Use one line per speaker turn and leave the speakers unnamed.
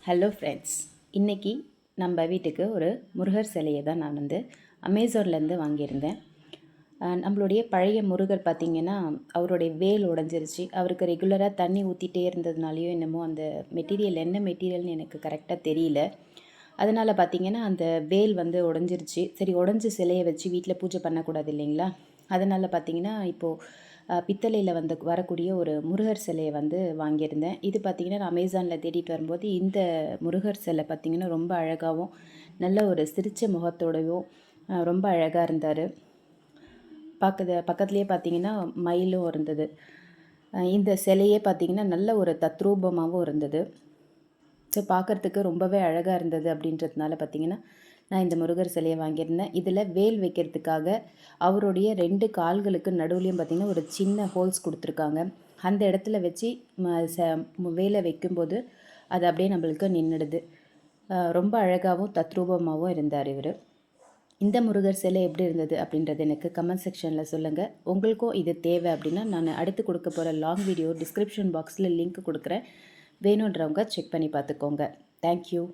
Hello friends, இன்றைக்கி நம்ம வீட்டுக்கு ஒரு முருகர் சிலையை தான் நான் அமேசான்லேருந்து வாங்கியிருந்தேன். நம்மளுடைய பழைய முருகர் பார்த்திங்கன்னா, அவருடைய வேல் உடஞ்சிருச்சு. அவருக்கு ரெகுலராக தண்ணி ஊற்றிட்டே இருந்ததுனாலையோ என்னமோ அந்த மெட்டீரியல் என்ன மெட்டீரியல்னு எனக்கு கரெக்டாக தெரியல. அதனால் பார்த்திங்கன்னா அந்த வேல் உடஞ்சிருச்சு. சரி, உடஞ்ச சிலையை வச்சு வீட்டில் பூஜை பண்ணக்கூடாது இல்லைங்களா? அதனால் பார்த்திங்கன்னா இப்போது பித்தளையில் வரக்கூடிய ஒரு முருகர் சிலையை வாங்கியிருந்தேன். இது பார்த்திங்கன்னா நான் அமேசானில் தேடிட்டு வரும்போது இந்த முருகர் சிலை பார்த்திங்கன்னா ரொம்ப அழகாகவும் நல்ல ஒரு சிரித்த முகத்தோடையும் ரொம்ப அழகாக இருந்தார். பக்கத்துலேயே பார்த்திங்கன்னா மயிலும் இருந்தது. இந்த சிலையே பார்த்திங்கன்னா நல்ல ஒரு தத்ரூபமாகவும் இருந்தது. ஸோ பார்க்குறதுக்கு ரொம்பவே அழகாக இருந்தது. அப்படின்றதுனால பார்த்திங்கன்னா நான் இந்த முருகர் சிலையை வாங்கியிருந்தேன். இதில் வேல் வைக்கிறதுக்காக அவருடைய 2 கால்களுக்கு நடுவுலையும் பார்த்திங்கன்னா ஒரு சின்ன ஹோல்ஸ் கொடுத்துருக்காங்க. அந்த இடத்துல வச்சு வேலை வைக்கும்போது அது அப்படியே நம்மளுக்கு நின்றுடுது. ரொம்ப அழகாகவும் தத்ரூபமாகவும் இருந்தார் இவர். இந்த முருகர் சிலை எப்படி இருந்தது அப்படின்றது எனக்கு கமெண்ட் செக்ஷனில் சொல்லுங்கள். உங்களுக்கும் இது தேவை அப்படின்னா நான் அடுத்து கொடுக்க போகிற லாங் வீடியோ டிஸ்கிரிப்ஷன் பாக்ஸில் லிங்க் கொடுக்குறேன். வேணுன்றவங்க செக் பண்ணி பார்த்துக்கோங்க. தேங்க்யூ.